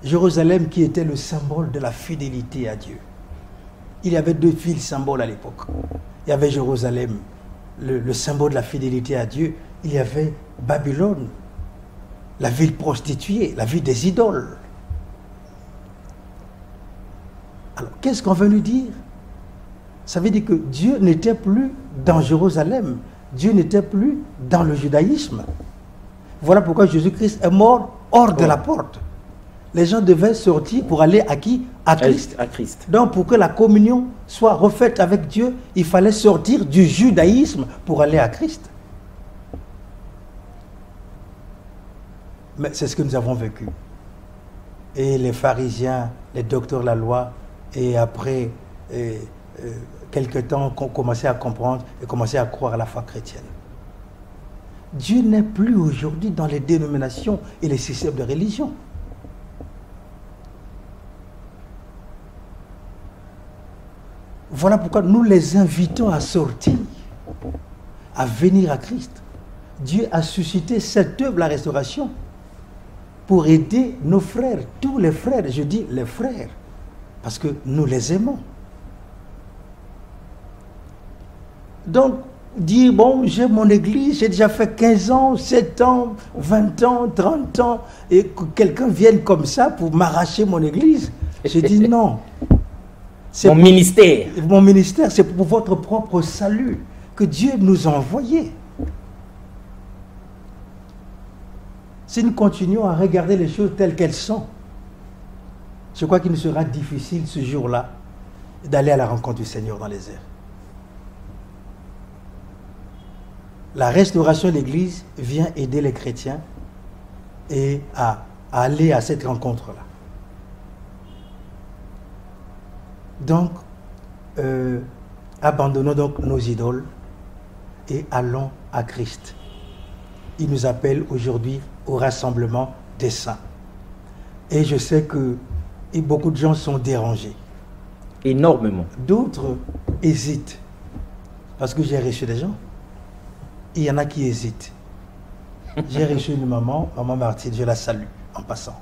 Jérusalem qui était le symbole de la fidélité à Dieu. Il y avait deux fils symboles à l'époque. Il y avait Jérusalem, le symbole de la fidélité à Dieu. Il y avait Babylone, la ville prostituée, la ville des idoles. Alors, qu'est-ce qu'on veut nous dire? Ça veut dire que Dieu n'était plus dans Jérusalem. Dieu n'était plus dans le judaïsme. Voilà pourquoi Jésus-Christ est mort hors de la porte. Les gens devaient sortir pour aller à qui? À Christ. À Christ. Donc, pour que la communion soit refaite avec Dieu, il fallait sortir du judaïsme pour aller à Christ. Mais c'est ce que nous avons vécu. Et les pharisiens, les docteurs de la loi, et après quelque temps, ont commencé à comprendre et commencé à croire à la foi chrétienne. Dieu n'est plus aujourd'hui dans les dénominations et les systèmes de religion. Voilà pourquoi nous les invitons à sortir, à venir à Christ. Dieu a suscité cette œuvre, la restauration, pour aider nos frères, tous les frères, je dis les frères, parce que nous les aimons. Donc, dire, bon, j'ai mon église, j'ai déjà fait 15 ans, 7 ans, 20 ans, 30 ans, et que quelqu'un vienne comme ça pour m'arracher mon église, j'ai dit non. Mon ministère. Mon ministère, c'est pour votre propre salut que Dieu nous a envoyé. Si nous continuons à regarder les choses telles qu'elles sont, je crois qu'il nous sera difficile ce jour-là d'aller à la rencontre du Seigneur dans les airs. La restauration de l'Église vient aider les chrétiens et à aller à cette rencontre-là. Donc, abandonnons donc nos idoles et allons à Christ. Il nous appelle aujourd'hui au rassemblement des saints. Et je sais que beaucoup de gens sont dérangés. Énormément. D'autres hésitent. Parce que j'ai reçu des gens. Il y en a qui hésitent. J'ai reçu une maman Martine, je la salue en passant.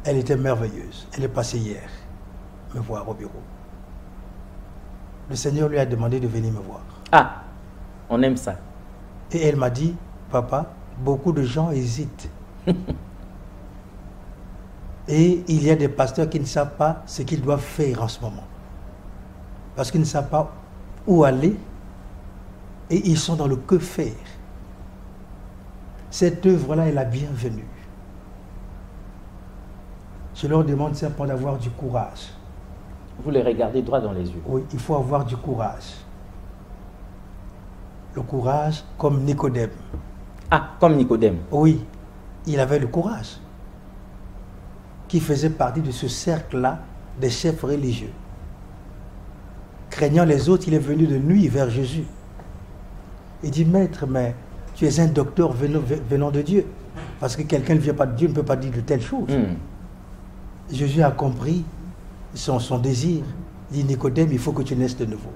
Elle était merveilleuse. Elle est passée hier me voir au bureau. Le Seigneur lui a demandé de venir me voir. Ah, on aime ça. Et elle m'a dit, papa, beaucoup de gens hésitent. Et il y a des pasteurs qui ne savent pas ce qu'ils doivent faire en ce moment. Parce qu'ils ne savent pas où aller et ils sont dans le que faire. Cette œuvre-là est la bienvenue. Je leur demande simplement d'avoir du courage. Vous les regardez droit dans les yeux. Oui, il faut avoir du courage. Le courage comme Nicodème. Ah, comme Nicodème. Oui, il avait le courage. Qui faisait partie de ce cercle-là des chefs religieux. Craignant les autres, il est venu de nuit vers Jésus. Il dit, maître, mais tu es un docteur venant de Dieu. Parce que quelqu'un ne vient pas de Dieu, ne peut pas dire de telles choses. Jésus a compris son désir. Il dit, Nicodème, il faut que tu naisses de nouveau.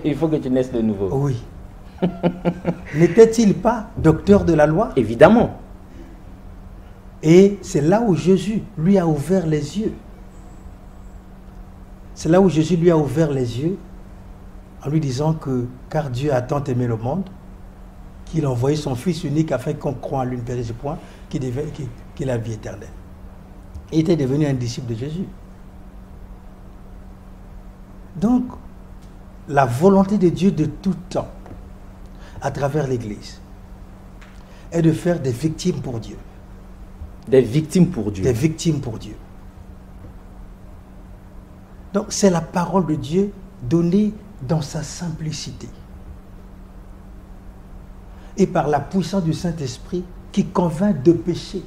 Il faut que tu naisses de nouveau. Oui. N'était-il pas docteur de la loi? Évidemment. Et c'est là où Jésus lui a ouvert les yeux. C'est là où Jésus lui a ouvert les yeux en lui disant que, car Dieu a tant aimé le monde, qu'il a envoyé son Fils unique afin qu'on croie en lui ne périsse point, qu'il ait la vie éternelle. Il était devenu un disciple de Jésus. Donc, la volonté de Dieu de tout temps, à travers l'Église, est de faire des victimes pour Dieu. Des victimes pour Dieu. Des victimes pour Dieu. Donc, c'est la parole de Dieu donnée dans sa simplicité. Et par la puissance du Saint-Esprit qui convainc de péché.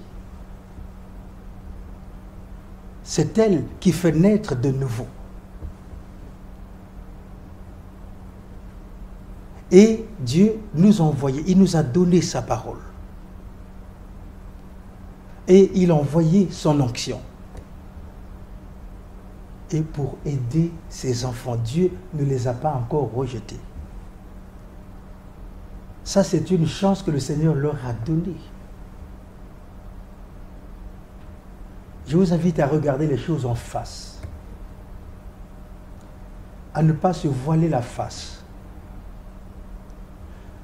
C'est elle qui fait naître de nouveau. Et Dieu nous a envoyé, il nous a donné sa parole. Et il a envoyé son onction. Et pour aider ses enfants, Dieu ne les a pas encore rejetés. Ça, c'est une chance que le Seigneur leur a donnée. Je vous invite à regarder les choses en face, à ne pas se voiler la face,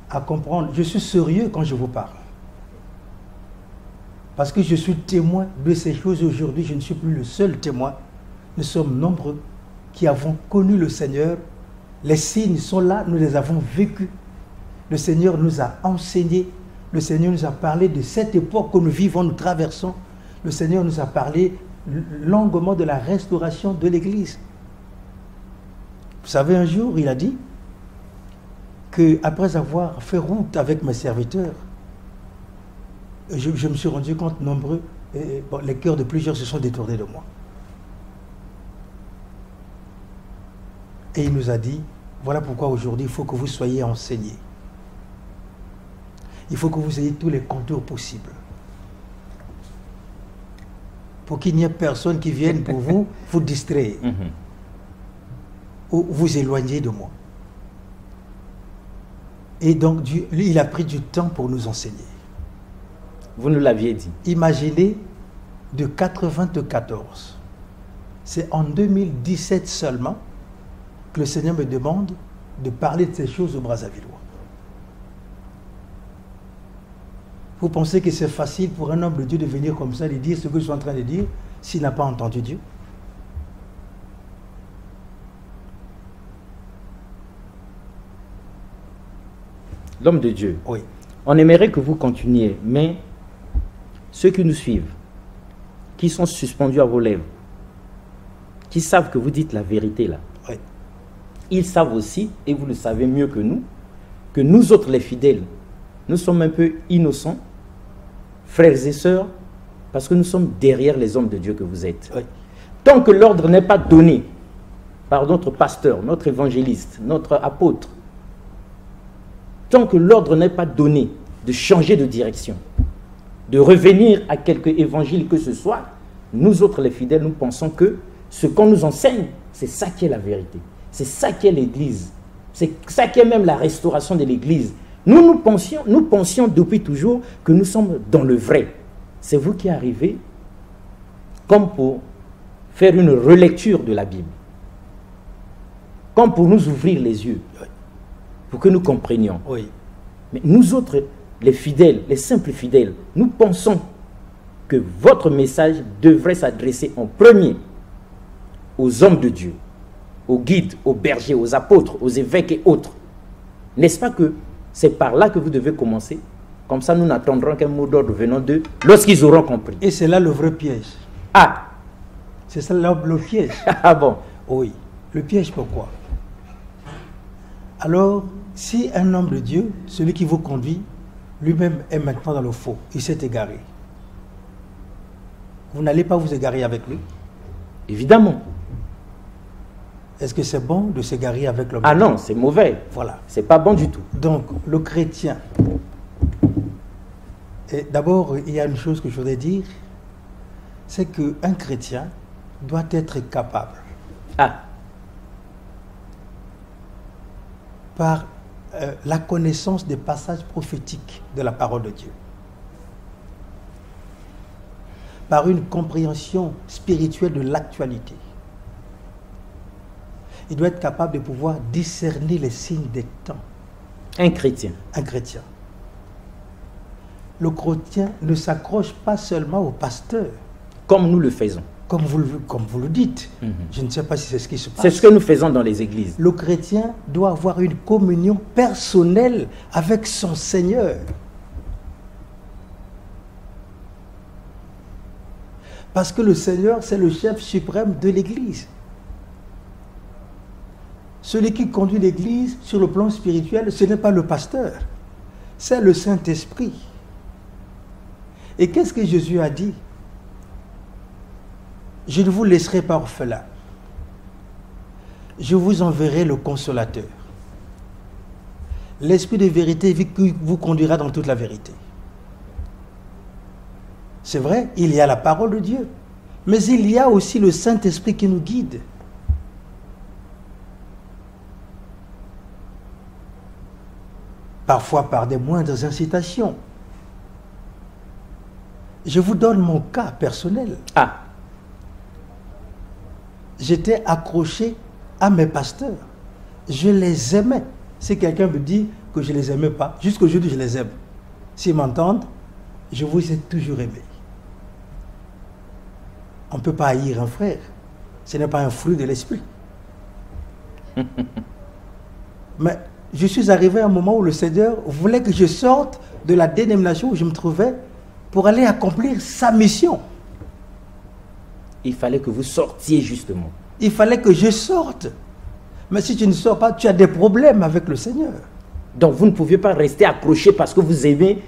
à comprendre. Je suis sérieux quand je vous parle, parce que je suis témoin de ces choses aujourd'hui. Je ne suis plus le seul témoin. Nous sommes nombreux qui avons connu le Seigneur. Les signes sont là, nous les avons vécus. Le Seigneur nous a enseigné. Le Seigneur nous a parlé de cette époque que nous vivons, nous traversons. Le Seigneur nous a parlé longuement de la restauration de l'Église. Vous savez, un jour, il a dit qu'après avoir fait route avec mes serviteurs, je me suis rendu compte nombreux, les cœurs de plusieurs se sont détournés de moi. Et il nous a dit, voilà pourquoi aujourd'hui, il faut que vous soyez enseignés. Il faut que vous ayez tous les contours possibles. Pour qu'il n'y ait personne qui vienne pour vous distraire. Ou vous éloigner de moi. Et donc, il a pris du temps pour nous enseigner. Vous nous l'aviez dit. Imaginez, de 1994, c'est en 2017 seulement que le Seigneur me demande de parler de ces choses au Brazzavillois. Vous pensez que c'est facile pour un homme de Dieu de venir comme ça et de dire ce que je suis en train de dire s'il n'a pas entendu Dieu? L'homme de Dieu. Oui. On aimerait que vous continuiez, mais ceux qui nous suivent, qui sont suspendus à vos lèvres, qui savent que vous dites la vérité là, Oui. ils savent aussi, et vous le savez mieux que nous autres les fidèles, nous sommes un peu innocents, frères et sœurs, parce que nous sommes derrière les hommes de Dieu que vous êtes. Oui. Tant que l'ordre n'est pas donné par notre pasteur, notre évangéliste, notre apôtre, tant que l'ordre n'est pas donné de changer de direction, de revenir à quelque évangile que ce soit, nous autres les fidèles, nous pensons que ce qu'on nous enseigne, c'est ça qui est la vérité. C'est ça qui est l'Église. C'est ça qui est même la restauration de l'Église. Nous pensions depuis toujours que nous sommes dans le vrai. C'est vous qui arrivez comme pour faire une relecture de la Bible. Comme pour nous ouvrir les yeux. Pour que nous comprenions. Oui. Mais nous autres, les fidèles, les simples fidèles, nous pensons que votre message devrait s'adresser en premier aux hommes de Dieu, aux guides, aux bergers, aux apôtres, aux évêques et autres. N'est-ce pas que c'est par là que vous devez commencer? Comme ça, nous n'attendrons qu'un mot d'ordre venant d'eux lorsqu'ils auront compris. Et c'est là le vrai piège. Ah! C'est ça là le piège. Ah bon? Oui. Le piège, pourquoi? Alors, si un homme de Dieu, celui qui vous conduit, lui-même est maintenant dans le faux, il s'est égaré, vous n'allez pas vous égarer avec lui? Évidemment. Est-ce que c'est bon de s'égarer avec l'homme? Ah non, c'est mauvais. Voilà. C'est pas bon du tout. Donc, le chrétien, et d'abord, il y a une chose que je voudrais dire, c'est qu'un chrétien doit être capable, par la connaissance des passages prophétiques de la parole de Dieu, par une compréhension spirituelle de l'actualité, il doit être capable de pouvoir discerner les signes des temps. Un chrétien. Un chrétien. Le chrétien ne s'accroche pas seulement au pasteur. Comme nous le faisons. Comme vous le dites. Je ne sais pas si c'est ce qui se passe. C'est ce que nous faisons dans les églises. Le chrétien doit avoir une communion personnelle avec son Seigneur. Parce que le Seigneur, c'est le chef suprême de l'Église. Celui qui conduit l'Église sur le plan spirituel, ce n'est pas le pasteur, c'est le Saint-Esprit. Et qu'est-ce que Jésus a dit? Je ne vous laisserai pas orphelins. Je vous enverrai le Consolateur. L'Esprit de vérité qui vous conduira dans toute la vérité. C'est vrai, il y a la parole de Dieu, mais il y a aussi le Saint-Esprit qui nous guide. parfois par des moindres incitations. Je vous donne mon cas personnel. Ah, J'étais accroché à mes pasteurs. Je les aimais. Si quelqu'un me dit que je ne les aimais pas, jusqu'aujourd'hui je les aime. S'ils m'entendent, je vous ai toujours aimé. On ne peut pas haïr un frère. Ce n'est pas un fruit de l'esprit. Mais je suis arrivé à un moment où le Seigneur voulait que je sorte de la dénomination où je me trouvais pour aller accomplir sa mission. il fallait que vous sortiez justement. Il fallait que je sorte. Mais si tu ne sors pas, tu as des problèmes avec le Seigneur. Donc vous ne pouviez pas rester accroché parce que vous aimez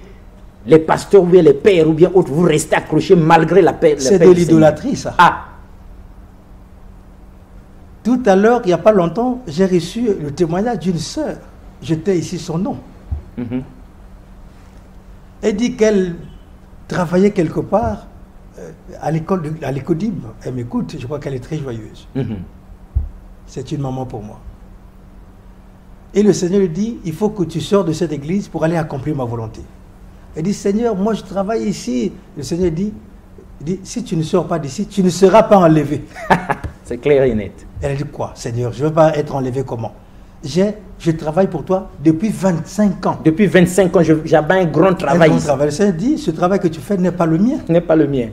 les pasteurs ou bien les pères ou bien autres. Vous restez accroché malgré la paix. C'est de l'idolâtrie, ça. Ah, Tout à l'heure, il n'y a pas longtemps, j'ai reçu le témoignage d'une sœur. J'étais ici son nom. Elle dit qu'elle travaillait quelque part à l'Écodime. Elle m'écoute, je crois qu'elle est très joyeuse. C'est une maman pour moi. Et le Seigneur lui dit, il faut que tu sors de cette église pour aller accomplir ma volonté. Elle dit, Seigneur, moi je travaille ici. Le Seigneur dit, si tu ne sors pas d'ici, tu ne seras pas enlevé. c'est clair et net. Elle a dit, quoi, Seigneur, je ne veux pas être enlevé comment? Je travaille pour toi depuis 25 ans. Depuis 25 ans, j'avais un grand travail. Le Seigneur dit, ce travail que tu fais n'est pas le mien. N'est pas le mien.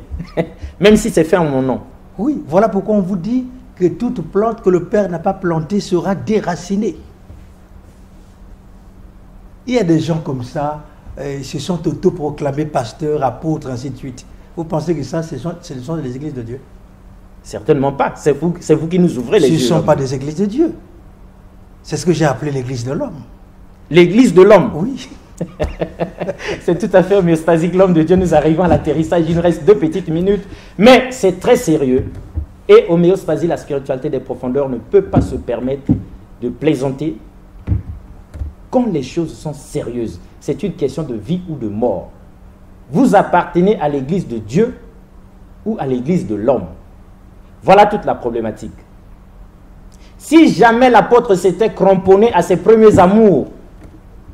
Même si c'est fait en mon nom. Oui, voilà pourquoi on vous dit que toute plante que le Père n'a pas plantée sera déracinée. Il y a des gens comme ça, ils se sont autoproclamés pasteurs, apôtres, ainsi de suite. Vous pensez que ça, ce sont des églises de Dieu? Certainement pas. C'est vous qui nous ouvrez les yeux. Ce ne sont pas des églises de Dieu. C'est ce que j'ai appelé l'église de l'homme. L'église de l'homme? Oui. C'est tout à fait homéostasique, l'homme de Dieu. Nous arrivons à l'atterrissage. Il nous reste 2 petites minutes. Mais c'est très sérieux. Et homéostasie, la spiritualité des profondeurs, ne peut pas se permettre de plaisanter quand les choses sont sérieuses. C'est une question de vie ou de mort. Vous appartenez à l'église de Dieu ou à l'église de l'homme. Voilà toute la problématique. Si jamais l'apôtre s'était cramponné à ses premiers amours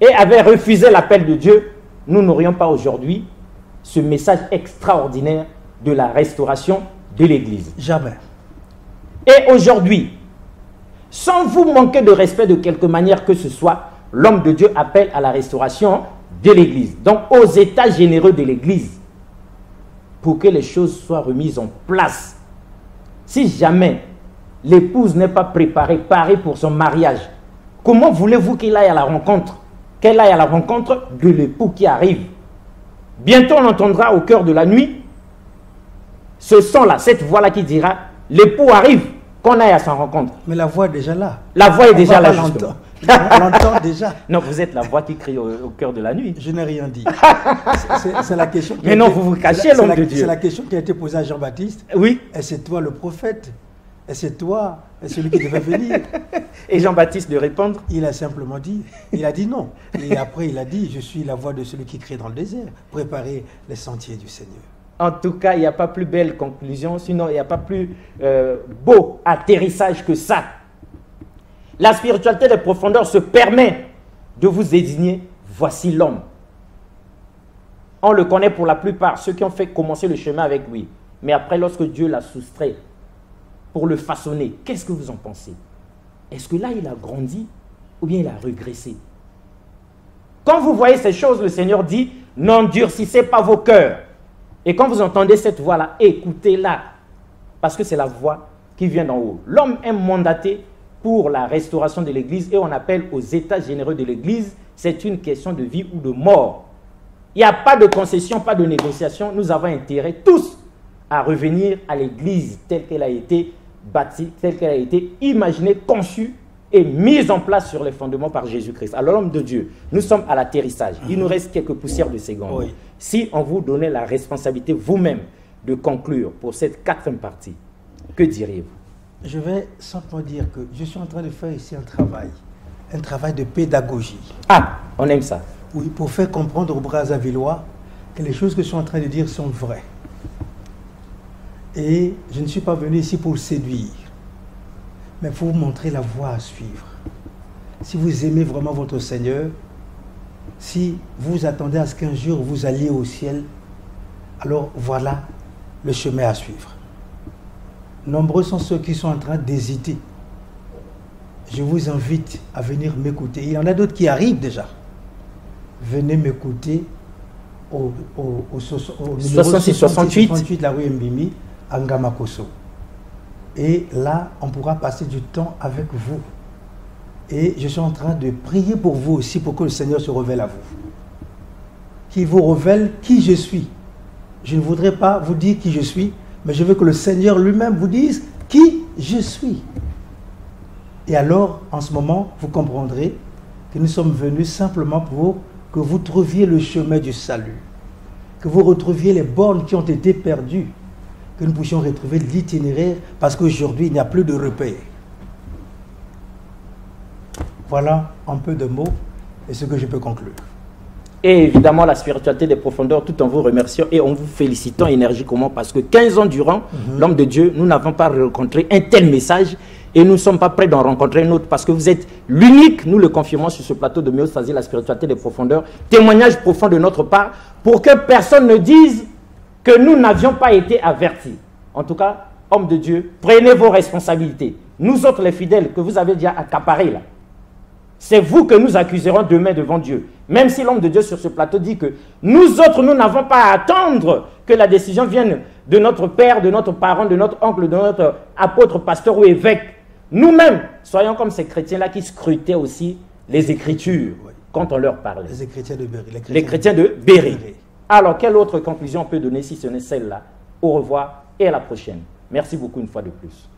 et avait refusé l'appel de Dieu, nous n'aurions pas aujourd'hui ce message extraordinaire de la restauration de l'église. Jamais. Et aujourd'hui, sans vous manquer de respect de quelque manière que ce soit, l'homme de Dieu appelle à la restauration de l'église. Donc aux états généreux de l'église, pour que les choses soient remises en place. Si jamais l'épouse n'est pas préparée, parée pour son mariage, comment voulez-vous qu'il aille à la rencontre? Qu'elle aille à la rencontre de l'époux qui arrive. Bientôt on entendra au cœur de la nuit ce son-là, cette voix-là qui dira, l'époux arrive, qu'on aille à sa rencontre. Mais la voix est déjà là. La voix est déjà là, justement. On l'entend déjà. Non, vous êtes la voix qui crie au cœur de la nuit. Je n'ai rien dit. C'est la question. Mais non, vous vous cachez, l'homme de Dieu. C'est la question qui a été posée à Jean-Baptiste. Oui. Et c'est toi le prophète. Et c'est toi, celui qui devait venir. Et Jean-Baptiste de répondre? Il a simplement dit, il a dit non. Et après, il a dit, je suis la voix de celui qui crie dans le désert. Préparez les sentiers du Seigneur. En tout cas, il n'y a pas plus belle conclusion, sinon il n'y a pas plus beau atterrissage que ça. La spiritualité des profondeurs se permet de vous désigner, voici l'homme. On le connaît pour la plupart, ceux qui ont fait commencer le chemin avec lui. Mais après, lorsque Dieu l'a soustrait pour le façonner, qu'est-ce que vous en pensez? Est-ce que là, il a grandi ou bien il a régressé? Quand vous voyez ces choses, le Seigneur dit, n'endurcissez pas vos cœurs. Et quand vous entendez cette voix-là, écoutez-la. Parce que c'est la voix qui vient d'en haut. L'homme est mandaté pour la restauration de l'Église et on appelle aux états généreux de l'Église. C'est une question de vie ou de mort. Il n'y a pas de concession, pas de négociation. Nous avons intérêt tous à revenir à l'Église telle qu'elle a été bâtie, telle qu'elle a été imaginée, conçue et mise en place sur les fondements par Jésus-Christ. Alors l'homme de Dieu, nous sommes à l'atterrissage. Il nous reste quelques poussières de secondes. Oui. Si on vous donnait la responsabilité vous-même de conclure pour cette 4e partie, que diriez-vous? Je vais simplement dire que je suis en train de faire ici un travail de pédagogie. Ah, on aime ça. Oui, pour faire comprendre aux Brazzavillois que les choses que je suis en train de dire sont vraies. Et je ne suis pas venu ici pour séduire, mais pour vous montrer la voie à suivre. Si vous aimez vraiment votre Seigneur, si vous attendez à ce qu'un jour vous alliez au ciel, alors voilà le chemin à suivre. Nombreux sont ceux qui sont en train d'hésiter. Je vous invite à venir m'écouter. Il y en a d'autres qui arrivent déjà. Venez m'écouter au numéro 68 de la rue Mbimi, à Ngamakoso. Et là, on pourra passer du temps avec vous. Et je suis en train de prier pour vous aussi, pour que le Seigneur se révèle à vous. Qu'il vous révèle qui je suis. Je ne voudrais pas vous dire qui je suis, mais je veux que le Seigneur lui-même vous dise qui je suis. Et alors, en ce moment, vous comprendrez que nous sommes venus simplement pour que vous trouviez le chemin du salut, que vous retrouviez les bornes qui ont été perdues, que nous puissions retrouver l'itinéraire, parce qu'aujourd'hui, il n'y a plus de repères. Voilà un peu de mots et ce que je peux conclure. Et évidemment, la spiritualité des profondeurs, tout en vous remerciant et en vous félicitant énergiquement, parce que 15 ans durant, l'homme de Dieu, nous n'avons pas rencontré un tel message et nous ne sommes pas prêts d'en rencontrer un autre, parce que vous êtes l'unique, nous le confirmons sur ce plateau de Méostasie, la spiritualité des profondeurs, témoignage profond de notre part, pour que personne ne dise que nous n'avions pas été avertis. En tout cas, hommes de Dieu, prenez vos responsabilités. Nous autres, les fidèles, que vous avez déjà accaparés là, c'est vous que nous accuserons demain devant Dieu. Même si l'homme de Dieu sur ce plateau dit que nous autres, nous n'avons pas à attendre que la décision vienne de notre père, de notre parent, de notre oncle, de notre apôtre, pasteur ou évêque. Nous-mêmes, soyons comme ces chrétiens-là qui scrutaient aussi les Écritures quand on leur parlait. Les chrétiens de Béry. Les chrétiens de Béry. Alors, quelle autre conclusion on peut donner si ce n'est celle-là? Au revoir et à la prochaine. Merci beaucoup une fois de plus.